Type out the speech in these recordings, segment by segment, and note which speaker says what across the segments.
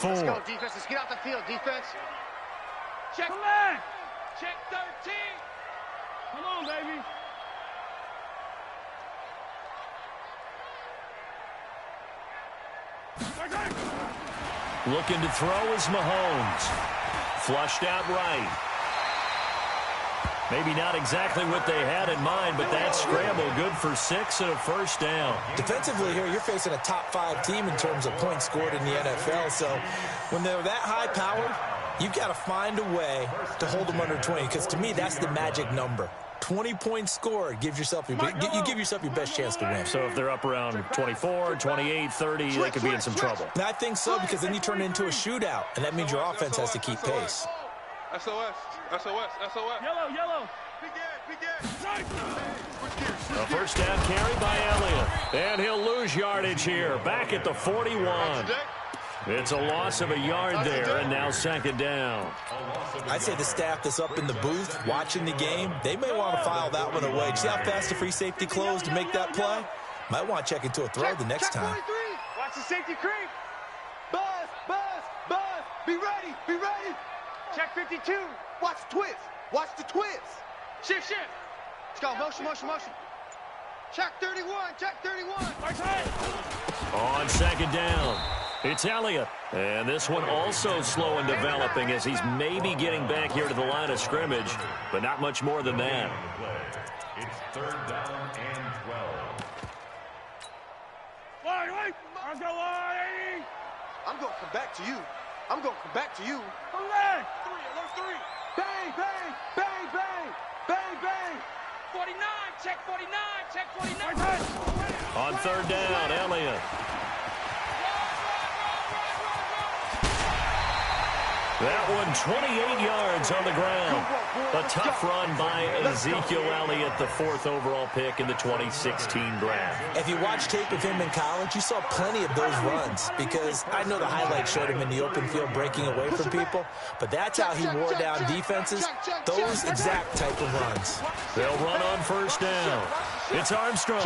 Speaker 1: 4.
Speaker 2: Let's go, defense. Let's get out the field, defense.
Speaker 3: Check left. Check 13. Come on, baby.
Speaker 1: Looking to throw is Mahomes. Flushed out right. Maybe not exactly what they had in mind, but that scramble good for 6 and a first down.
Speaker 4: Defensively here, you're facing a top-5 team in terms of points scored in the NFL. So when they're that high-powered, you've got to find a way to hold them under 20, because to me, that's the magic number. 20 points scored, you give yourself your best chance to win.
Speaker 1: So if they're up around 24, 28, 30, they could be in some trouble.
Speaker 4: And I think so, because then you turn it into a shootout, and that means your offense has to keep pace.
Speaker 3: SOS, SOS, SOS. Yellow, yellow.
Speaker 1: A first down carry by Elliott. And he'll lose yardage here. Back at the 41. It's a loss of a yard there, and now second down.
Speaker 4: I'd say the staff that's up in the booth watching the game, they may want to file that one away. See how fast the free safety closed to make that play? Might want to check into a throw the next time.
Speaker 3: Watch the safety creep. Buzz, buzz, buzz. Be ready, be ready. Check 52.
Speaker 2: Watch the twist. Watch the twist.
Speaker 3: Shift, shift.
Speaker 2: Let's go. Motion, motion, motion. Check 31. Check 31.
Speaker 1: On second down, it's Elliott. And this one also slow in developing as he's maybe getting back here to the line of scrimmage, but not much more than that.
Speaker 5: It's third down and 12.
Speaker 3: Wait. Let's go, Wayne.
Speaker 2: I'm going to come back to you. I'm going to come back to you.
Speaker 3: Alert 3. Bang, bang, bang, bang, bang, bang. 49, check 49, check 49.
Speaker 1: On third down, Elliott. That one 28 yards on the ground. A tough run by Ezekiel Elliott, the 4th overall pick in the 2016 draft.
Speaker 4: If you watch tape of him in college, you saw plenty of those runs, because I know the highlights showed him in the open field breaking away from people, but that's how he wore down defenses, those exact type of runs.
Speaker 1: They'll run on first down. It's Armstrong.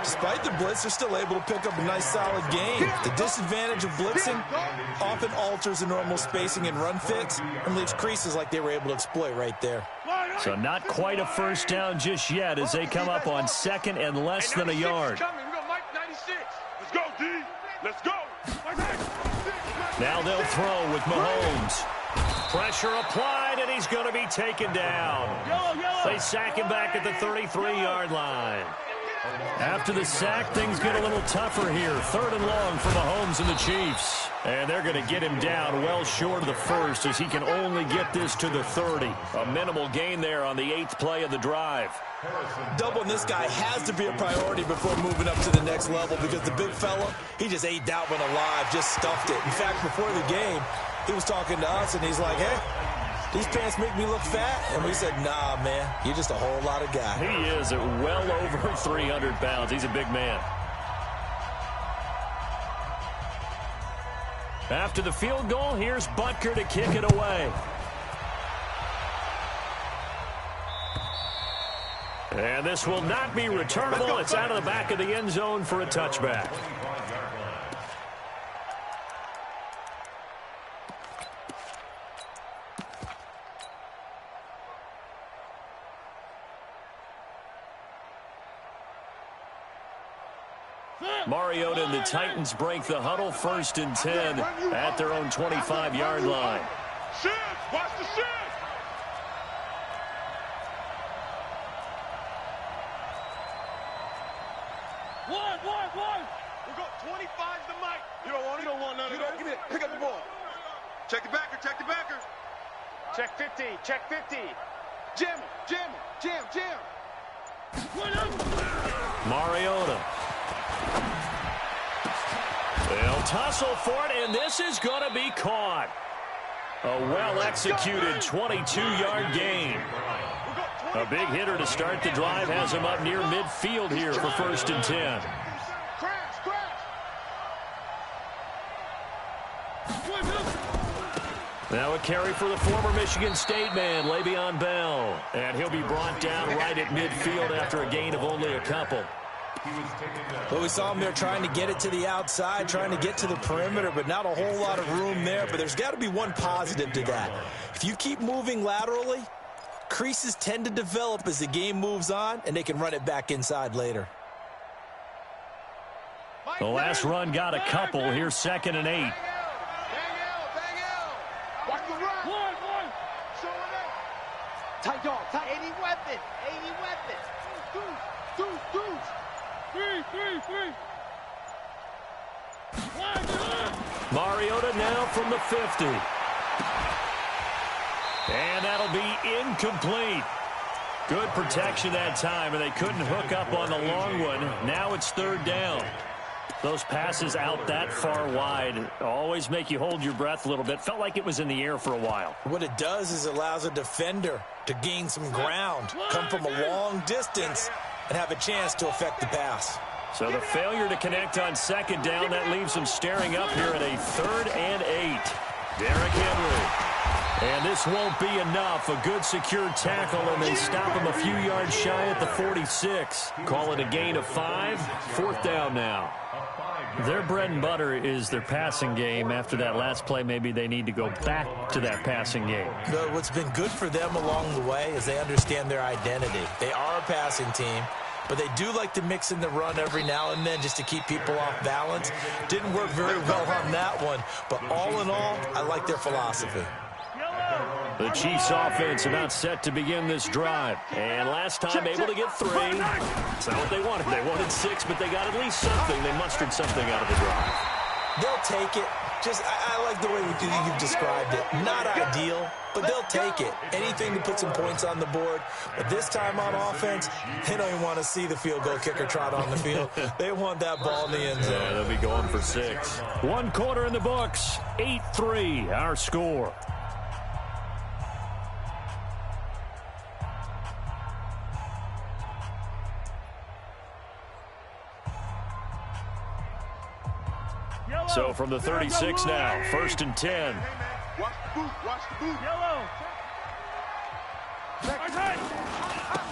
Speaker 4: Despite the blitz, they're still able to pick up a nice solid game. The disadvantage of blitzing often alters the normal spacing and run fits and leaves creases like they were able to exploit right there.
Speaker 1: So not quite a first down just yet as they come up on second and less than a yard.
Speaker 3: Let's go, D. Let's go.
Speaker 1: Now they'll throw with Mahomes. Pressure applied, and he's going to be taken down. They sack him back at the 33-yard line. After the sack, things get a little tougher here. 3rd and long for Mahomes and the Chiefs. And they're going to get him down well short of the first as he can only get this to the 30. A minimal gain there on the 8th play of the drive.
Speaker 4: Doubling this guy has to be a priority before moving up to the next level, because the big fella, he just ate that one alive, just stuffed it. In fact, before the game, he was talking to us, and he's like, hey, these pants make me look fat? And we said, nah, man, you're just a whole lot of guy.
Speaker 1: He is at well over 300 pounds. He's a big man. After the field goal, here's Butker to kick it away. And this will not be returnable. It's out of the back of the end zone for a touchback. Mariota and the Titans break the huddle, 1st and 10 at their own 25-yard line.
Speaker 3: Shift! Watch the shift! One. We got 25 the mic. You don't want it? You don't want none of that.
Speaker 2: Give me that. Pick up the ball.
Speaker 3: Check the backer, check the backer. Check 50, check 50.
Speaker 2: Jam him.
Speaker 1: Mariota. They'll tussle for it, and this is going to be caught. A well-executed 22-yard gain. A big hitter to start the drive has him up near midfield here for 1st and 10. Now a carry for the former Michigan State man, Le'Veon Bell. And he'll be brought down right at midfield after a gain of only a couple.
Speaker 4: Well, we saw him there trying to get it to the outside, trying to get to the perimeter, but not a whole lot of room there. But there's got to be one positive to that. If you keep moving laterally, creases tend to develop as the game moves on, and they can run it back inside later.
Speaker 1: The last run got a couple. Here's 2nd and 8.
Speaker 2: Watch the run. One. Show it up.
Speaker 3: Tight dog. Tight.
Speaker 2: 80 weapon. 80 weapon. Deuce.
Speaker 3: Three.
Speaker 1: Mariota now from the 50. And that'll be incomplete. Good protection that time, and they couldn't hook up on the long one. Now it's 3rd down. Those passes out that far wide always make you hold your breath a little bit. Felt like it was in the air for a while.
Speaker 4: What it does is it allows a defender to gain some ground, come from a long distance, and have a chance to affect the pass.
Speaker 1: So the failure to connect on 2nd down, that leaves them staring up here at a 3rd and 8. Derrick Henry. And this won't be enough. A good secure tackle, and they stop him a few yards shy at the 46. Call it a gain of 5. 4th down now. Their bread and butter is their passing game. After that last play, maybe they need to go back to that passing game.
Speaker 4: But what's been good for them along the way is they understand their identity. They are a passing team, but they do like to mix in the run every now and then just to keep people off balance. Didn't work very well on that one, but all in all, I like their philosophy.
Speaker 1: The Chiefs offense about set to begin this drive. And last time able to get 3. It's not what they wanted. They wanted 6, but they got at least something. They mustered something out of the drive.
Speaker 4: They'll take it. I like the way you've described it. Not ideal, but they'll take it. Anything to put some points on the board. But this time on offense, they don't even want to see the field goal kicker trot on the field. They want that ball in the end zone.
Speaker 1: Yeah, they'll be going for 6. 1 quarter in the books. 8-3, our score. So from the 36 now, 1st and 10.
Speaker 2: Watch the boot.
Speaker 3: Yellow.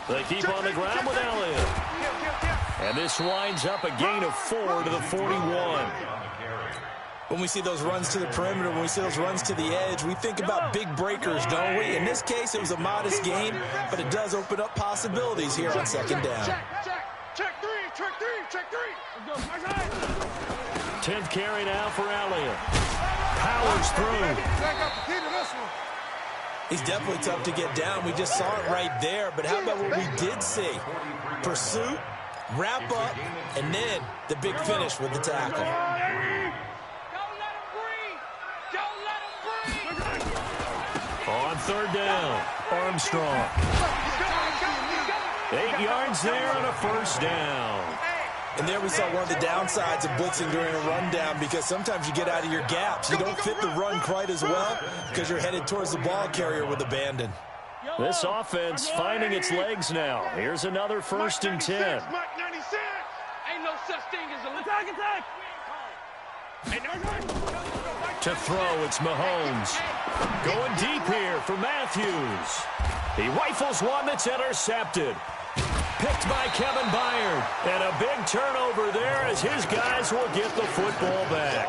Speaker 1: They keep on the ground with Elliott. And this winds up a gain of 4 to the 41.
Speaker 4: When we see those runs to the perimeter, when we see those runs to the edge, we think about big breakers, don't we? In this case, it was a modest gain, but it does open up possibilities here on 2nd down.
Speaker 2: Check three.
Speaker 1: 10th carry now for Elliott. Powers through.
Speaker 4: He's definitely tough to get down. We just saw it right there, but how about what we did see? Pursuit, wrap up, and then the big finish with the tackle.
Speaker 3: Don't let him breathe.
Speaker 1: On 3rd down, Armstrong. 8 yards there on a 1st down.
Speaker 4: And there we saw one of the downsides of blitzing during a rundown, because sometimes you get out of your gaps. You don't fit the run quite as well because you're headed towards the ball carrier with abandon.
Speaker 1: This offense finding its legs now. Here's another 1st and 10.
Speaker 3: Ain't no such thing as a attack.
Speaker 1: To throw, it's Mahomes. Going deep here for Matthews. He rifles one that's intercepted. Picked by Kevin Byard. And a big turnover there as his guys will get the football back.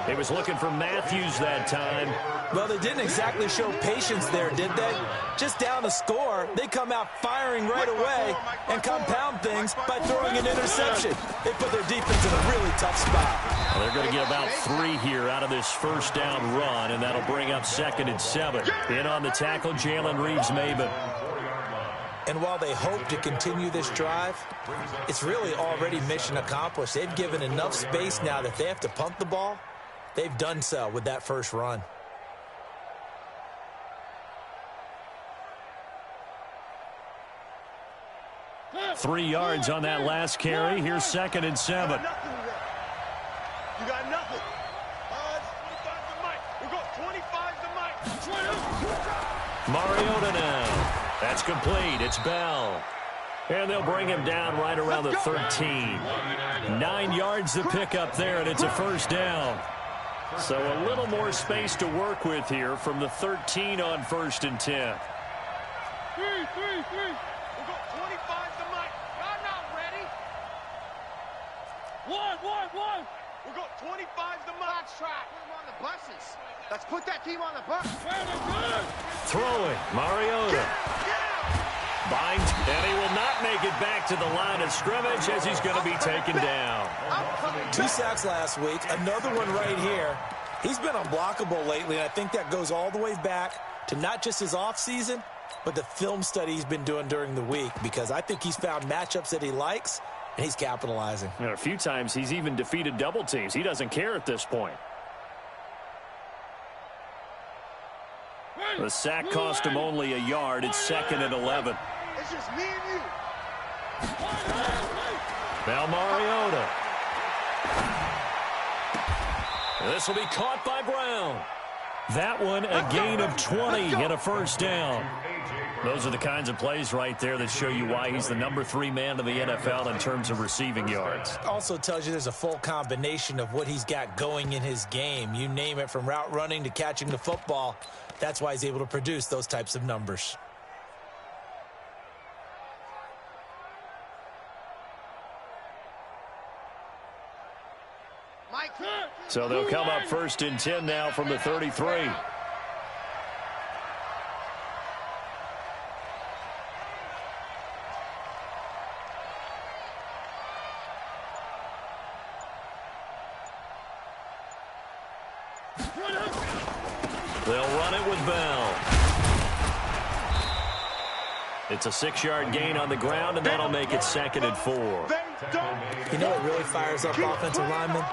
Speaker 1: He was looking for Matthews that time.
Speaker 4: Well, they didn't exactly show patience there, did they? Just down a score, they come out firing right away and compound things by throwing an interception. They put their defense in a really tough spot.
Speaker 1: Well, they're going to get about 3 here out of this 1st down run, and that'll bring up 2nd and 7. In on the tackle, Jalen Reeves-Maybin.
Speaker 4: And while they hope to continue this drive, it's really already mission accomplished. They've given enough space now that they have to punt the ball. They've done so with that first run.
Speaker 1: Three yards on that last carry. Here's 2nd and 7.
Speaker 2: You got nothing. 25 to Mike. We'll go 25 to Mike.
Speaker 1: Mariota now. That's complete. It's Bell. And they'll bring him down right around the 13. 9 yards to pick up there, and it's a 1st down. So a little more space to work with here from the 13 on 1st and 10.
Speaker 2: We'll go 25 to Mike.
Speaker 3: Y'all not ready. One.
Speaker 2: We got 25's the max track. Put them on the buses. Let's put that team on the bus.
Speaker 1: Throwing, Mariota. Binds, and he will not make it back to the line of scrimmage as he's going to be taken down.
Speaker 4: 2 sacks last week, another one right here. He's been unblockable lately, and I think that goes all the way back to not just his offseason, but the film study he's been doing during the week, because I think he's found matchups that he likes, and he's capitalizing.
Speaker 1: And a few times he's even defeated double teams. He doesn't care at this point. The sack cost him only a yard. It's 2nd and 11.
Speaker 2: It's just me and you.
Speaker 1: Now Mariota. This will be caught by Brown. That one a gain of 20 and a first down. Those are the kinds of plays right there that show you why he's the number 3 man in the NFL in terms of receiving yards.
Speaker 4: Also tells you there's a full combination of what he's got going in his game. You name it, from route running to catching the football. That's why he's able to produce those types of numbers.
Speaker 1: So they'll come up 1st and 10 now from the 33. They'll run it with Bell. It's a 6-yard gain on the ground, and that'll make it 2nd and 4.
Speaker 4: You know what really fires up offensive linemen?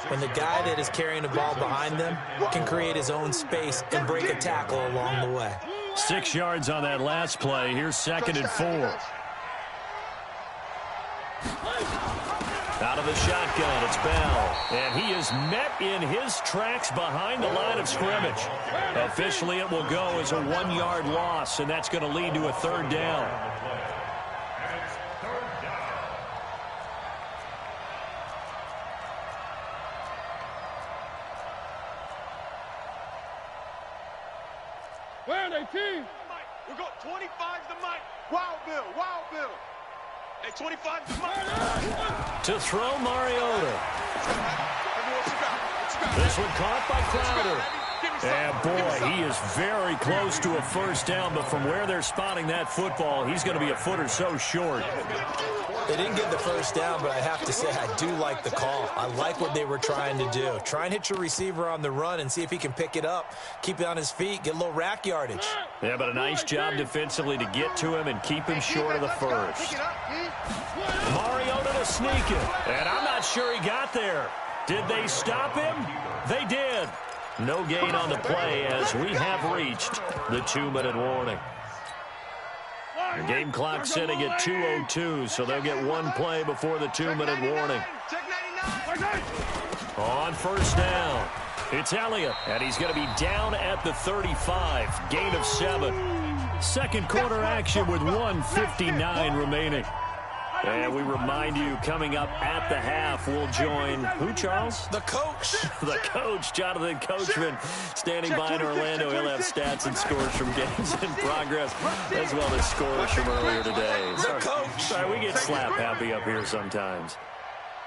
Speaker 4: When the guy that is carrying the ball behind them can create his own space and break a tackle along the way.
Speaker 1: 6 yards on that last play. Here's 2nd and 4. Out of the shotgun, it's Bell. And he is met in his tracks behind the line of scrimmage. Officially, it will go as a 1-yard loss, and that's going to lead to a 3rd down.
Speaker 3: Where are they, team?
Speaker 2: We got 25's the mic. Wild Bill. Hey, 25's the mic.
Speaker 1: To throw, Mariota. This one caught by Crowder. And boy, he is very close to a first down, but from where they're spotting that football, he's going to be a foot or so short.
Speaker 4: They didn't get the first down, but I have to say I do like the call. I like what they were trying to do. Try and hit your receiver on the run and see if he can pick it up, keep it on his feet, get a little rack yardage.
Speaker 1: Yeah, but a nice job defensively to get to him and keep him short of the first. Mariota to sneak it, and I'm not sure he got there. Did they stop him? They did. No gain on the play as we have reached the 2-minute warning. The game clock sitting at 2:02, so they'll get one play before the 2-minute warning. On first down, it's Elliott, and he's going to be down at the 35. Gain of 7. Second quarter action with 1:59 remaining. And we remind you, coming up at the half, we'll join who, Charles?
Speaker 4: The coach.
Speaker 1: The coach, Jonathan Coachman, standing by in Orlando. He'll have stats and scores from games in progress, as well as scores from earlier today.
Speaker 4: The coach.
Speaker 1: Sorry, we get slap happy up here sometimes.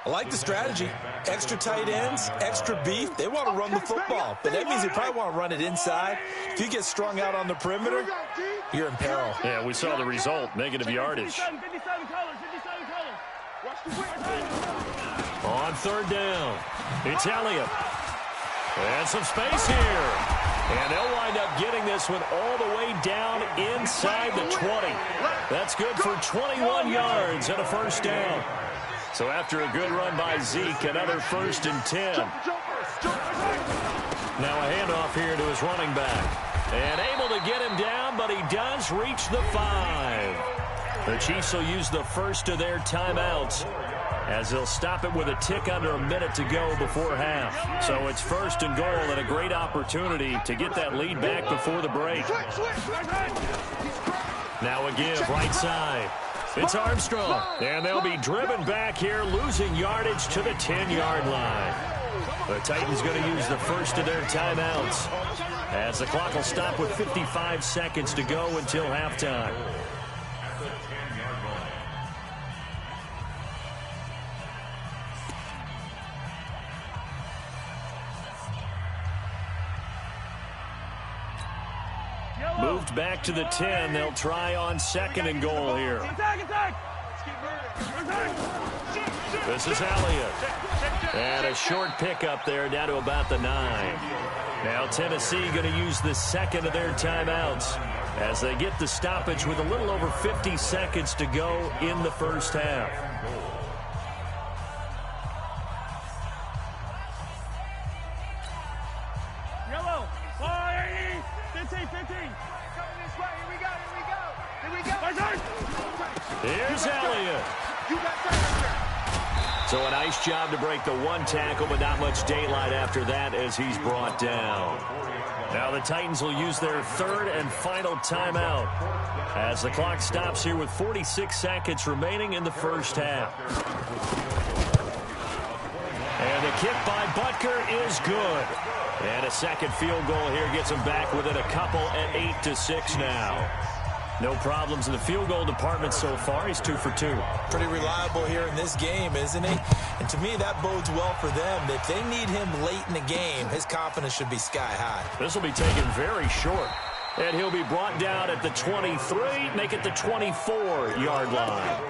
Speaker 4: I like the strategy. Extra tight ends, extra beef. They want to run the football, but that means they probably want to run it inside. If you get strung out on the perimeter, you're in peril.
Speaker 1: Yeah, we saw the result, negative yardage.
Speaker 3: 57 colors.
Speaker 1: On third down, it's Elliott. And some space here. And they'll wind up getting this one all the way down inside the 20. That's good for 21 yards and a first down. So after a good run by Zeke, another 1st and 10. Now a handoff here to his running back. And able to get him down, but he does reach the 5. The Chiefs will use the first of their timeouts as they'll stop it with a tick under a minute to go before half. So it's 1st and goal and a great opportunity to get that lead back before the break. Now a give right side. It's Armstrong, and they'll be driven back here, losing yardage to the 10-yard line. The Titans going to use the first of their timeouts as the clock will stop with 55 seconds to go until halftime. Moved back to the 10. They'll try on 2nd and goal here. This is Elliott. And a short pickup there down to about the 9. Now Tennessee going to use the 2nd of their timeouts as they get the stoppage with a little over 50 seconds to go in the first half.
Speaker 3: Yellow. 15. Coming this way. Here we go.
Speaker 1: Here's Elliott. So a nice job to break the 1 tackle, but not much daylight after that as he's brought down. Now the Titans will use their 3rd and final timeout as the clock stops here with 46 seconds remaining in the first half. And the kick by Butker is good. And a second field goal here gets him back within a couple at 8-6 now. No problems in the field goal department so far. He's 2 for 2.
Speaker 4: Pretty reliable here in this game, isn't he? And to me, that bodes well for them. If they need him late in the game, his confidence should be sky high.
Speaker 1: This will be taken very short. And he'll be brought down at the 23, make it the 24-yard line.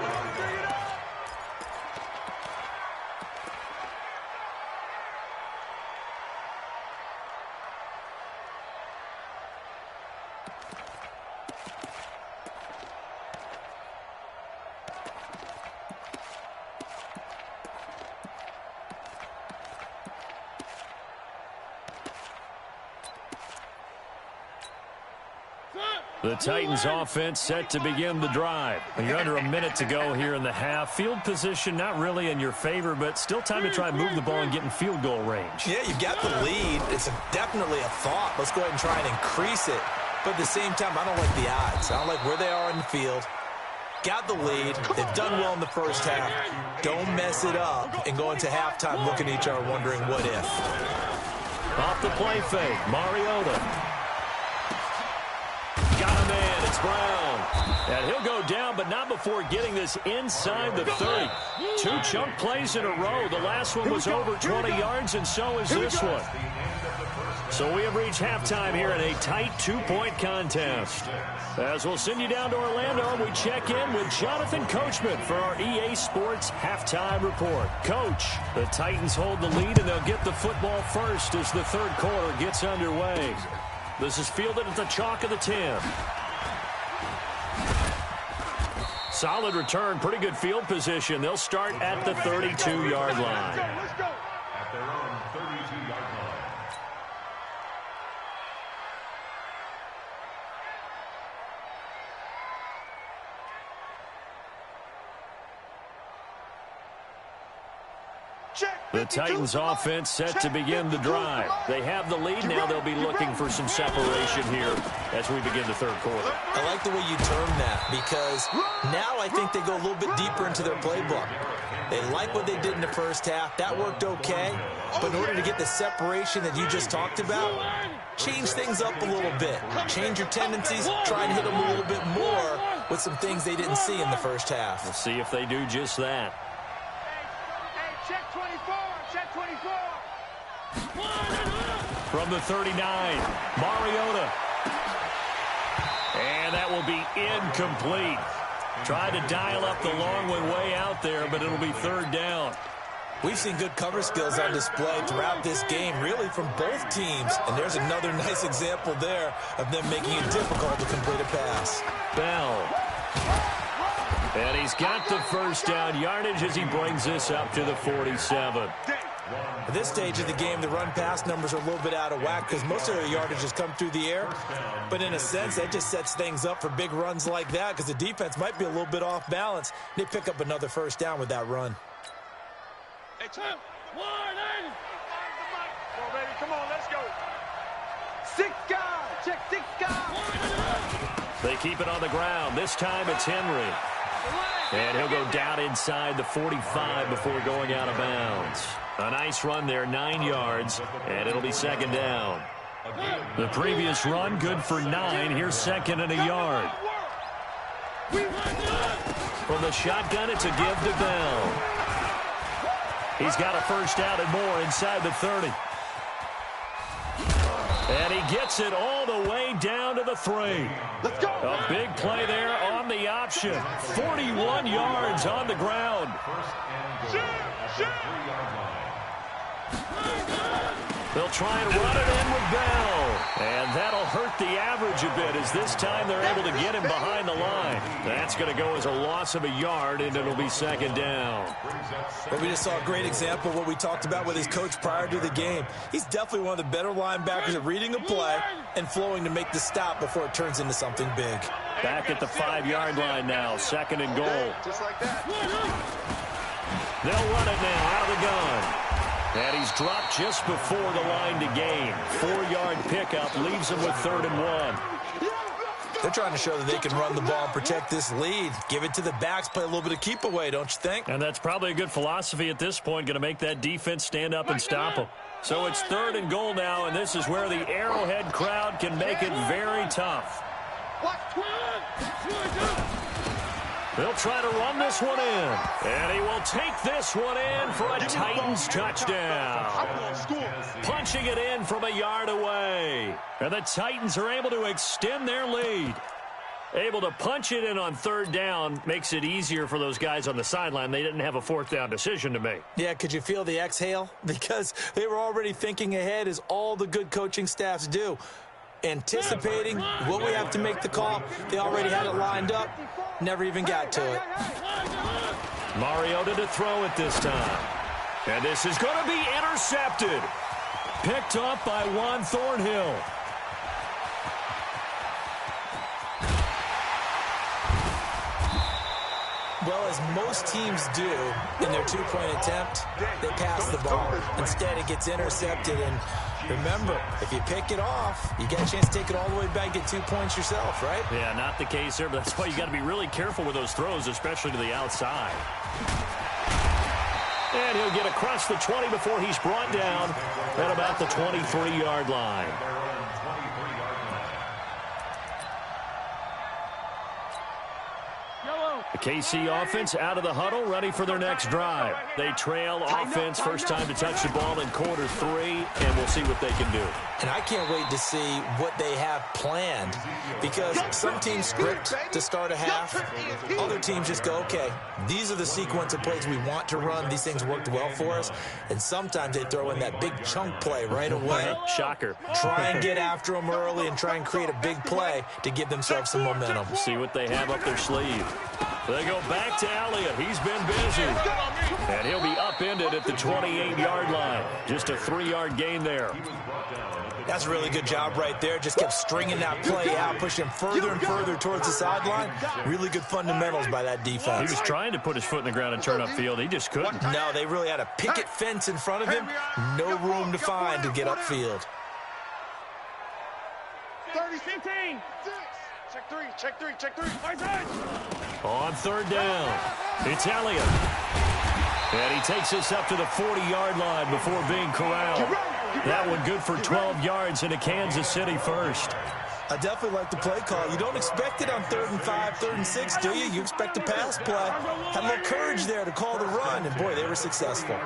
Speaker 1: The Titans offense set to begin the drive. You're under a minute to go here in the half. Field position not really in your favor, but still time to try and move the ball and get in field goal range.
Speaker 4: Yeah, you've got the lead. It's definitely a thought. Let's go ahead and try and increase it. But at the same time, I don't like the odds. I don't like where they are in the field. Got the lead. They've done well in the first half. Don't mess it up and go into halftime looking at each other wondering what if.
Speaker 1: Off the play fake, Mariota. Got a man, it's Brown. And he'll go down, but not before getting this inside the 30. 2 chunk plays in a row. The last one was over 20 yards, and so is this one. So we have reached halftime here in a tight 2-point contest. As we'll send you down to Orlando, we check in with Jonathan Coachman for our EA Sports Halftime Report. Coach, the Titans hold the lead, and they'll get the football first as the third quarter gets underway. This is fielded at the chalk of the 10. Solid return, pretty good field position. They'll start at the 32-yard line.
Speaker 5: At their own 32-yard line.
Speaker 1: The Titans offense set to begin the drive. They have the lead. Now they'll be looking for some separation here as we begin the third quarter.
Speaker 4: I like the way you term that because now I think they go a little bit deeper into their playbook. They like what they did in the first half. That worked okay. But in order to get the separation that you just talked about, change things up a little bit. Change your tendencies. Try and hit them a little bit more with some things they didn't see in the first half.
Speaker 1: We'll see if they do just that.
Speaker 3: Check 24. Check 24.
Speaker 1: From the 39, Mariota. And that will be incomplete. Tried to dial up the long one way out there, but it'll be third down.
Speaker 4: We've seen good cover skills on display throughout this game, really from both teams. And there's another nice example there of them making it difficult to complete a pass.
Speaker 1: Bell. And he's got the first down yardage as he brings this up to the 47.
Speaker 4: At this stage of the game, the run-pass numbers are a little bit out of whack because most of their yardage has come through the air. But in a sense, that just sets things up for big runs like that because the defense might be a little bit off balance. They pick up another first down with that run.
Speaker 3: Hey, Tim. Come on, baby. Come on, let's go. 6 guys. Check 6 guys.
Speaker 1: They keep it on the ground. This time it's Henry. And he'll go down inside the 45 before going out of bounds. A nice run there, 9 yards, and it'll be second down. The previous run, good for 9. Here's second and a yard. From the shotgun, it's a give to Bell. He's got a first down and more inside the 30. And he gets it all the way down to the 3.
Speaker 2: Let's go.
Speaker 1: A big play there on the option. 41 yards on the ground. They'll try and run it in with Bell. And that'll hurt the average a bit as this time they're able to get him behind the line. That's going to go as a loss of a yard, and it'll be second down.
Speaker 4: Well, we just saw a great example of what we talked about with his coach prior to the game. He's definitely one of the better linebackers at reading a play and flowing to make the stop before it turns into something big.
Speaker 1: Back at the 5-yard line now, second and goal.
Speaker 2: Just like that.
Speaker 1: They'll run it now out of the gun. And he's dropped just before the line to gain. 4-yard pickup leaves him with 3rd and 1.
Speaker 4: They're trying to show that they can run the ball and protect this lead. Give it to the backs, play a little bit of keep away, don't you think?
Speaker 1: And that's probably a good philosophy at this point, going to make that defense stand up and stop them. So it's 3rd and goal now, and this is where the Arrowhead crowd can make it very tough. They'll try to run this one in. And he will take this one in for a Titans touchdown. Punching it in from a yard away. And the Titans are able to extend their lead. Able to punch it in on 3rd down makes it easier for those guys on the sideline. They didn't have a 4th down decision to make.
Speaker 4: Yeah, could you feel the exhale? Because they were already thinking ahead, as all the good coaching staffs do. Anticipating what we have to make the call. They already had it lined up. Never even got to it.
Speaker 1: Mariota to throw it this time. And this is going to be intercepted. Picked up by Juan Thornhill.
Speaker 4: Well, as most teams do in their 2-point attempt, they pass the ball. Instead, it gets intercepted. And remember, if you pick it off, you get a chance to take it all the way back, get 2 points yourself, right?
Speaker 1: Yeah, not the case here, but that's why you got to be really careful with those throws, especially to the outside. And he'll get across the 20 before he's brought down at about the 23-yard line. The KC offense out of the huddle, ready for their next drive. They trail offense, first time to touch the ball in quarter 3, and we'll see what they can do.
Speaker 4: And I can't wait to see what they have planned, because some teams script to start a half. Other teams just go, okay, these are the sequence of plays we want to run. These things worked well for us. And sometimes they throw in that big chunk play right away.
Speaker 1: Shocker.
Speaker 4: Try and get after them early and try and create a big play to give themselves some momentum.
Speaker 1: See what they have up their sleeve. They go back to Elliott. He's been busy. And he'll be upended at the 28-yard line. Just a 3-yard gain there.
Speaker 4: That's a really good job right there. Just kept stringing that play out, pushing further and further towards the sideline. Really good fundamentals by that defense.
Speaker 1: He was trying to put his foot in the ground and turn upfield. He just couldn't.
Speaker 4: No, they really had a picket fence in front of him. No room to find to get upfield.
Speaker 3: 30-15.
Speaker 2: Check 3, check 3, check 3.
Speaker 1: On 3rd down, it's Elliott. And he takes us up to the 40-yard line before being corralled. That one good for 12 yards into Kansas City first.
Speaker 4: I definitely like the play call. You don't expect it on 3rd and 5, 3rd and 6, do you? You expect a pass play. Had a little courage there to call the run, and boy, they were successful.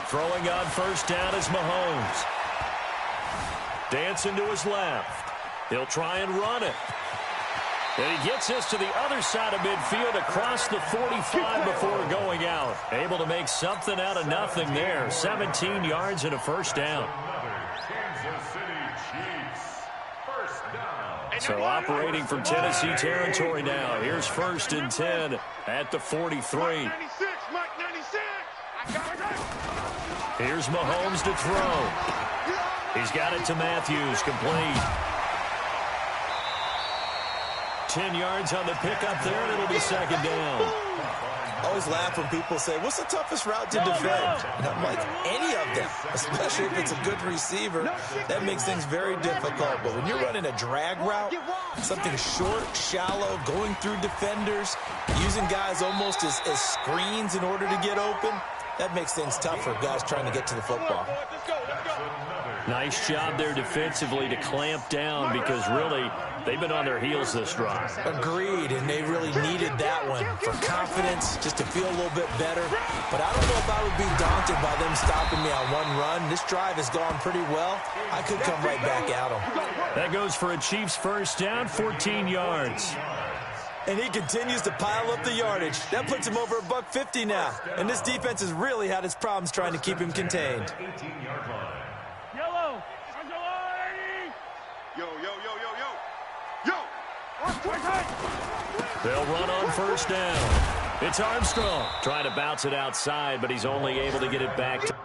Speaker 1: Throwing on 1st down is Mahomes. Dancing to his left. He'll try and run it. And he gets us to the other side of midfield across the 45 before going out. Able to make something out of nothing there. 17 yards and a 1st down. So operating from Tennessee territory now. Here's 1st and 10 at the 43.
Speaker 2: Mike 96, Mike 96.
Speaker 1: Here's Mahomes to throw. He's got it to Matthews, complete. 10 yards on the pickup there, and it'll be 2nd down.
Speaker 4: I always laugh when people say, what's the toughest route to defend? And I'm like, any of them, especially if it's a good receiver. That makes things very difficult. But when you're running a drag route, something short, shallow, going through defenders, using guys almost as screens in order to get open, that makes things tough for guys trying to get to the football.
Speaker 2: Let's go, let's go.
Speaker 1: Nice job there defensively to clamp down because really they've been on their heels this drive.
Speaker 4: Agreed, and they really needed that one for confidence, just to feel a little bit better. But I don't know if I would be daunted by them stopping me on one run. This drive has gone pretty well. I could come right back at them.
Speaker 1: That goes for a Chiefs first down, 14 yards.
Speaker 4: And he continues to pile up the yardage. That puts him over $150 now. And this defense has really had its problems trying to keep him contained.
Speaker 5: 18-yard line.
Speaker 3: Yellow.
Speaker 2: Yo, yo, yo, yo, yo. Yo.
Speaker 1: They'll run on first down. It's Armstrong trying to bounce it outside, but he's only able to get it back to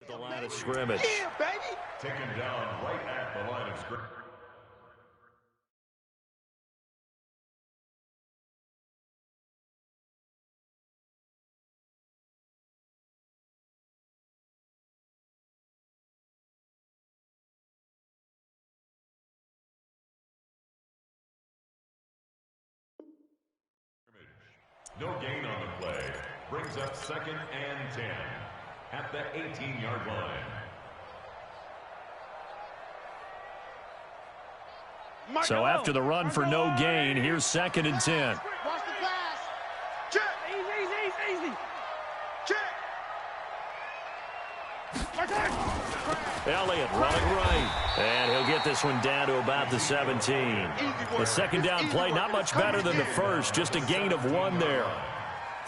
Speaker 1: the line of scrimmage.
Speaker 2: Yeah, baby.
Speaker 5: Taken down right at the line of scrimmage. No gain on the play. Brings up 2nd and 10 at the 18-yard line.
Speaker 1: So after the run for no gain, here's 2nd and 10.
Speaker 2: Watch the pass. Check. Easy. Check.
Speaker 1: Elliott running right. And he'll get this one down to about the 17. The second down play, not much better than the first, just a gain of 1 there.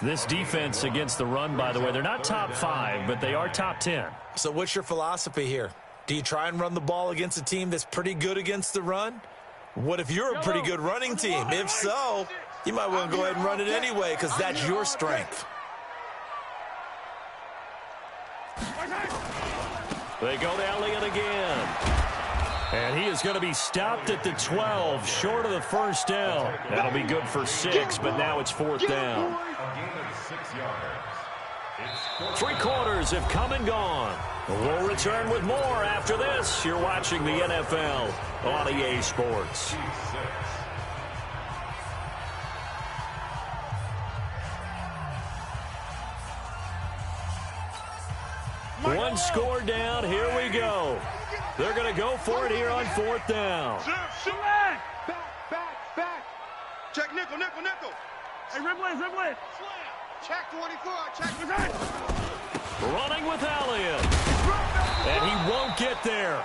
Speaker 1: This defense against the run, by the way, they're not top 5, but they are top 10.
Speaker 4: So what's your philosophy here? Do you try and run the ball against a team that's pretty good against the run? What if you're a pretty good running team? If so, you might want to go ahead and run it anyway because that's your strength.
Speaker 1: They go to Elliott again. And he is going to be stopped at the 12, short of the first down. That'll be good for 6, but now it's 4th down.
Speaker 5: A gain of 6 yards. It's
Speaker 1: 3 quarters have come and gone. We'll return with more after this. You're watching the NFL on EA Sports.
Speaker 5: 6.
Speaker 1: One score down. Here we go. They're going to go for it here on 4th down.
Speaker 2: Back. Check nickel.
Speaker 3: Hey, ribble it.
Speaker 2: Check 24. Check.
Speaker 1: Running with Elliott. And he won't get there.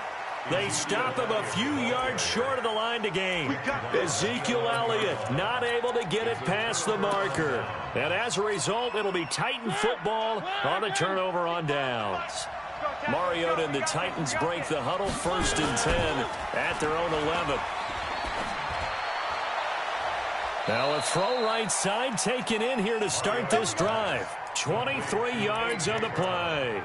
Speaker 1: They stop him a few yards short of the line to gain. Ezekiel Elliott not able to get it past the marker. And as a result, it'll be Titan football on the turnover on downs. Mariota and the Titans break the huddle, 1st and 10 at their own 11. Now a throw right side taken in here to start this drive. 23 yards on the play.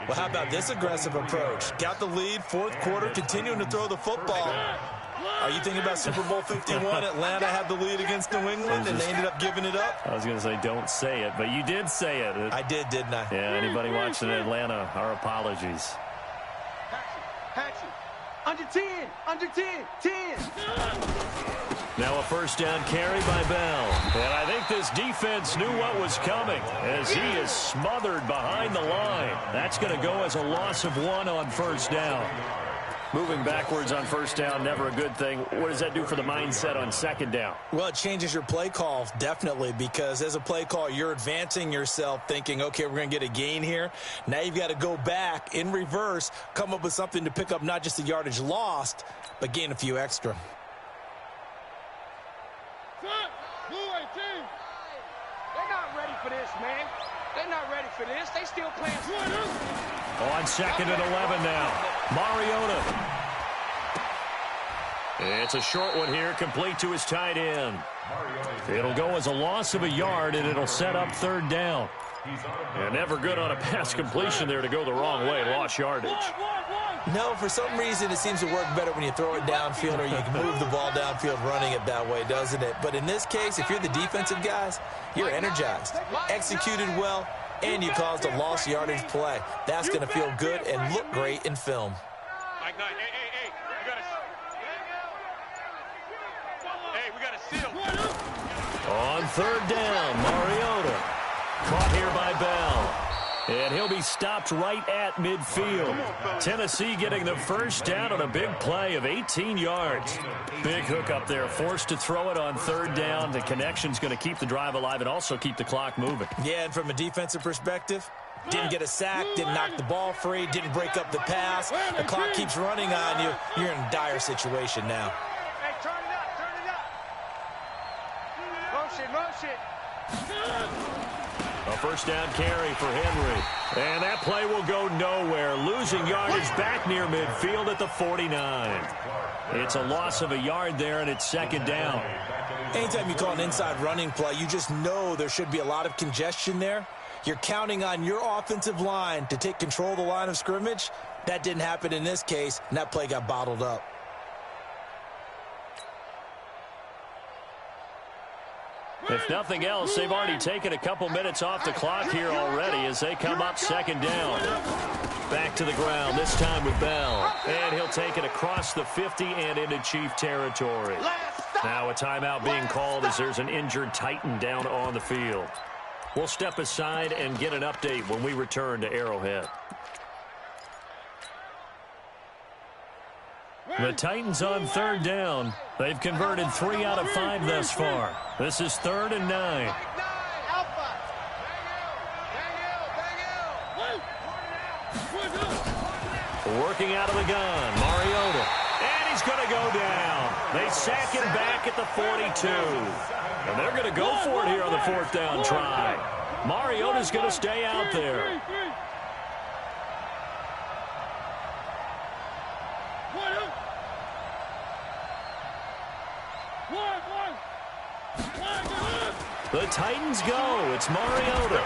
Speaker 4: Well, how about this aggressive approach? Got the lead, 4th quarter, continuing to throw the football. Are you thinking about Super Bowl 51? Atlanta had the lead against New England, and they ended up giving it up?
Speaker 1: I was going to say don't say it, but you did say it.
Speaker 4: I did, didn't I?
Speaker 1: Yeah, anybody watching Atlanta, our apologies.
Speaker 3: Hatchet. Under 10. 10.
Speaker 1: Now a 1st down carry by Bell. And I think this defense knew what was coming as he is smothered behind the line. That's going to go as a loss of 1 on 1st down. Moving backwards on 1st down, never a good thing. What does that do for the mindset on 2nd down?
Speaker 4: Well, it changes your play call, definitely, because as a play call, you're advancing yourself thinking, okay, we're going to get a gain here. Now you've got to go back in reverse, come up with something to pick up not just the yardage lost, but gain a few extra.
Speaker 3: They're not ready for this, man. They're not ready for this. They still playing.
Speaker 1: On 2nd and 11 now. Mariota. It's a short one here, complete to his tight end. It'll go as a loss of a yard, and it'll set up 3rd down. And never good on a pass completion there to go the wrong way. Lost yardage.
Speaker 4: No, for some reason it seems to work better when you throw it downfield or you can move the ball downfield running it that way, doesn't it? But in this case, if you're the defensive guys, you're energized, executed well, and you caused a lost yardage play. That's going to feel good and look great in film.
Speaker 2: Hey, we got a seal.
Speaker 1: On 3rd down, Mariota. Caught here by Bell. And he'll be stopped right at midfield. Tennessee getting the 1st down on a big play of 18 yards. Big hook up there, forced to throw it on 3rd down. The connection's going to keep the drive alive and also keep the clock moving.
Speaker 4: Yeah, and from a defensive perspective, didn't get a sack, didn't knock the ball free, didn't break up the pass. The clock keeps running on you. You're in a dire situation now.
Speaker 3: Hey, turn it up. Motion.
Speaker 1: A 1st down carry for Henry. And that play will go nowhere. Losing yardage back near midfield at the 49. It's a loss of a yard there, and it's 2nd down.
Speaker 4: Anytime you call an inside running play, you just know there should be a lot of congestion there. You're counting on your offensive line to take control of the line of scrimmage. That didn't happen in this case, and that play got bottled up.
Speaker 1: If nothing else, they've already taken a couple minutes off the clock here already as they come up second down. Back to the ground, this time with Bell. And he'll take it across the 50 and into Chief territory. Now a timeout being called as there's an injured Titan down on the field. We'll step aside and get an update when we return to Arrowhead. The Titans on third down. They've converted 3 out of 5 thus far. This is 3rd and 9. Working out of the gun, Mariota. And he's going to go down. They sack him back at the 42. And they're going to go for it here on the 4th down try. Mariota's going to stay out there. The Titans go. It's Mariota.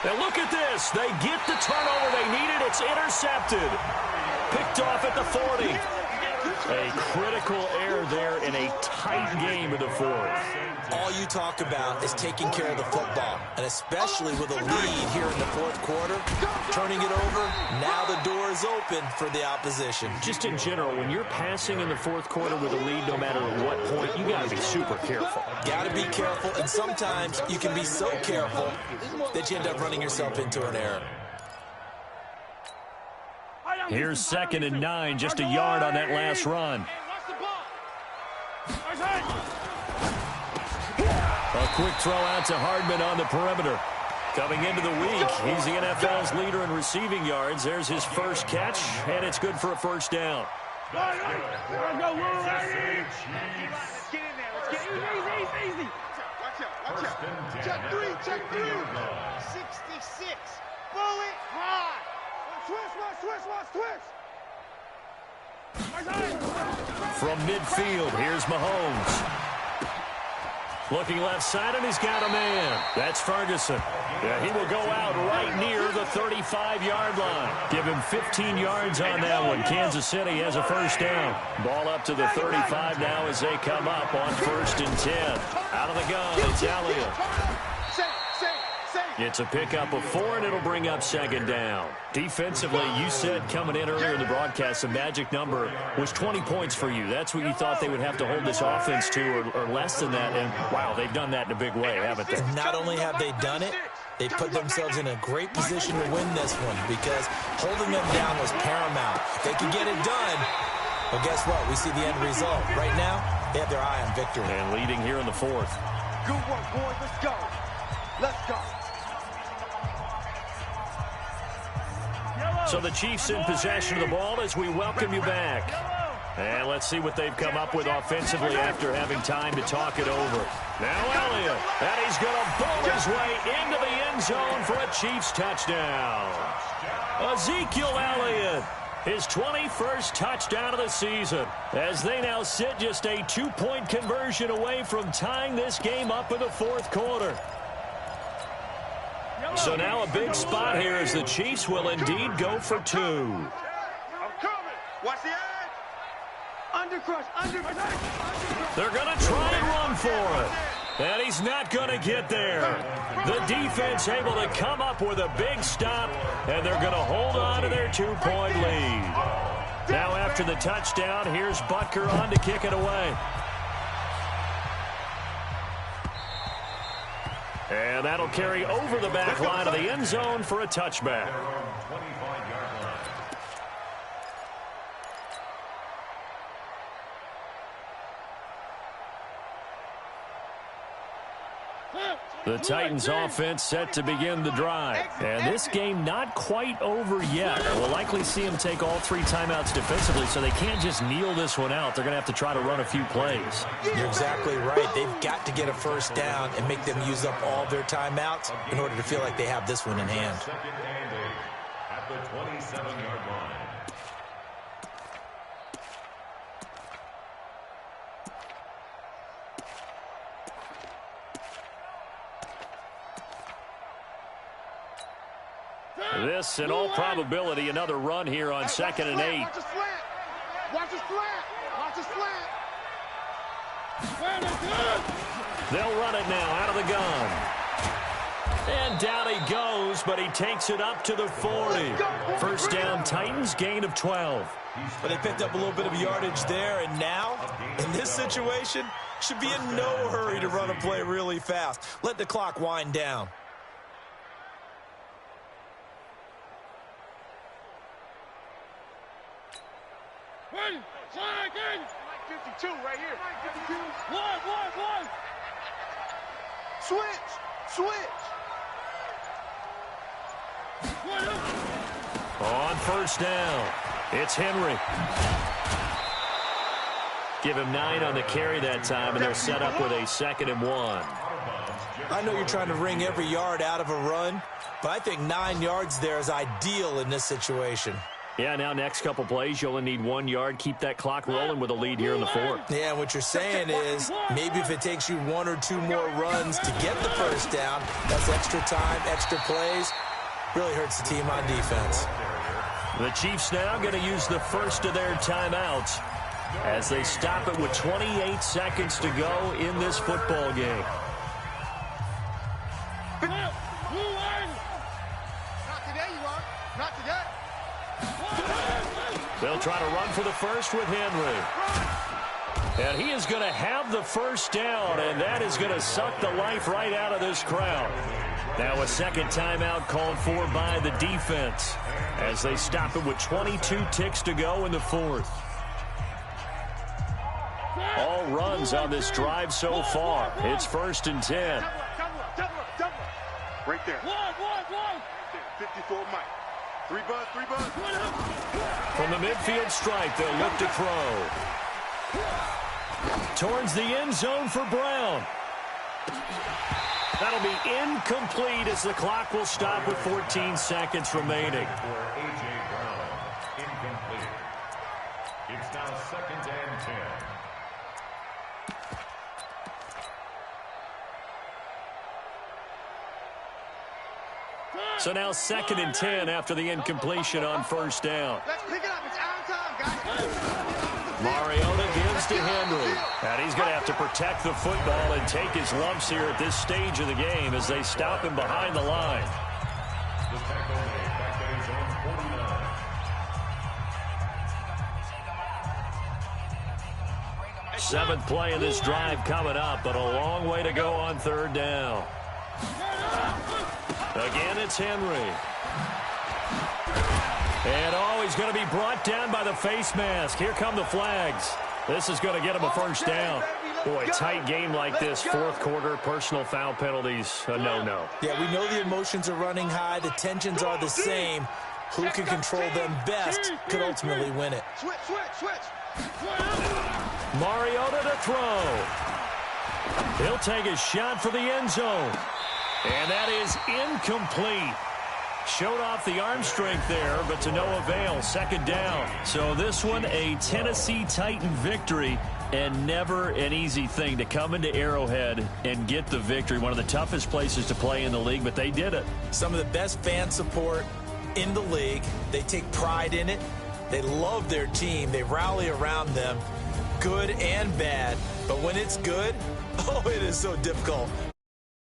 Speaker 1: And look at this. They get the turnover they needed. It's intercepted. Picked off at the 40. A critical error there in a tight game of the 4th.
Speaker 4: All you talk about is taking care of the football, and especially with a lead here in the 4th quarter, turning it over, now the door is open for the opposition.
Speaker 1: Just in general, when you're passing in the 4th quarter with a lead, no matter at what point, you got to be super careful.
Speaker 4: Got to be careful, and sometimes you can be so careful that you end up running yourself into an error.
Speaker 1: Here's 2nd and 9, just a yard on that last run. A quick throw out to Hardman on the perimeter. Coming into the week, he's the NFL's leader in receiving yards. There's his first catch, and it's good for a first down.
Speaker 3: Get in there. Let's get easy. Watch out. Check 3. 66. Bullet high. Twist.
Speaker 1: From midfield, here's Mahomes. Looking left side, and he's got a man. That's Ferguson. Yeah, he will go out right near the 35-yard line. Give him 15 yards on that one. Kansas City has a first down. Ball up to the 35 now as they come up on 1st and 10. Out of the gun, it's Elliott. It's a pickup of 4, and it'll bring up 2nd down. Defensively, you said coming in earlier in the broadcast, the magic number was 20 points for you. That's what you thought they would have to hold this offense to, or less than that. And, wow, they've done that in a big way, haven't they?
Speaker 4: Not only have they done it, they put themselves in a great position to win this one because holding them down was paramount. They could get it done, but guess what? We see the end result. Right now, they have their eye on victory.
Speaker 1: And leading here in the 4th.
Speaker 3: Good work, boys. Let's go.
Speaker 1: So the Chiefs in possession of the ball as we welcome you back. And let's see what they've come up with offensively after having time to talk it over. Now Elliott, and he's going to bowl his way into the end zone for a Chiefs touchdown. Ezekiel Elliott, his 21st touchdown of the season, as they now sit just a 2-point conversion away from tying this game up in the 4th quarter. So now a big spot here as the Chiefs will indeed go for 2.
Speaker 2: I'm coming. Watch the edge.
Speaker 3: Undercrush.
Speaker 1: They're going to try and run for it. And he's not going to get there. The defense able to come up with a big stop, and they're going to hold on to their 2-point lead. Now after the touchdown, here's Butker on to kick it away. And that'll carry over the back line of the end zone for a touchback. The Titans offense set to begin the drive. And this game not quite over yet. We'll likely see them take all 3 timeouts defensively, so they can't just kneel this one out. They're going to have to try to run a few plays.
Speaker 4: You're exactly right. They've got to get a first down and make them use up all their timeouts in order to feel like they have this one in hand.
Speaker 5: At the 27-yard line.
Speaker 1: This, in all probability, another run here on 2nd and 8.
Speaker 2: Watch the slant. Watch the slant. Watch the slant.
Speaker 1: They'll run it now out of the gun. And down he goes, but he takes it up to the 40. First down, Titans, gain of 12.
Speaker 4: But they picked up a little bit of yardage there, and now, in this situation, should be in no hurry to run a play really fast. Let the clock wind down.
Speaker 3: Ready, flag in.
Speaker 2: 52 right here. 52.
Speaker 3: One.
Speaker 2: Switch.
Speaker 1: On first down, it's Henry. Give him 9 on the carry that time, and they're set up with a 2nd and 1.
Speaker 4: I know you're trying to wring every yard out of a run, but I think 9 yards there is ideal in this situation.
Speaker 1: Yeah, now next couple plays, you only need 1 yard. Keep that clock rolling with a lead here in the 4th.
Speaker 4: Yeah, what you're saying is maybe if it takes you 1 or 2 more runs to get the first down, that's extra time, extra plays. Really hurts the team on defense.
Speaker 1: The Chiefs now going to use the first of their timeouts as they stop it with 28 seconds to go in this football game.
Speaker 2: Not today, you are. Not today.
Speaker 1: They'll try to run for the first with Henry. And he is going to have the first down, and that is going to suck the life right out of this crowd. Now a second timeout called for by the defense as they stop it with 22 ticks to go in the 4th. All runs on this drive so far. It's 1st and 10.
Speaker 2: Double. Right there.
Speaker 3: One.
Speaker 2: 54 Mike. 3 buds.
Speaker 1: From the midfield stripe, they'll look to throw. Towards the end zone for Brown. That'll be incomplete as the clock will stop with 14 seconds remaining.
Speaker 5: For A.J. Brown, incomplete. It's now 2nd and 10.
Speaker 1: So now 2nd and 10 after the incompletion on first down.
Speaker 2: Let's pick it up. It's our time, guys.
Speaker 1: Mariota gives to Henry. And he's going to have to protect the football and take his lumps here at this stage of the game as they stop him behind the line.
Speaker 5: The tackle made back at his own 49.
Speaker 1: 7th play of this drive coming up, but a long way to go on 3rd down. Again, it's Henry. And he's going to be brought down by the face mask. Here come the flags. This is going to get him a first down. Boy, tight game like this, 4th quarter, personal foul penalties, a no-no.
Speaker 4: Yeah, we know the emotions are running high. The tensions are the same. Who can control them best could ultimately win it.
Speaker 2: Switch.
Speaker 1: Mariota to throw. He'll take a shot for the end zone. And that is incomplete. Showed off the arm strength there, but to no avail. 2nd down. So this one, a Tennessee Titan victory, and never an easy thing to come into Arrowhead and get the victory. One of the toughest places to play in the league, but they did it.
Speaker 4: Some of the best fan support in the league. They take pride in it. They love their team. They rally around them, good and bad. But when it's good, oh, it is so difficult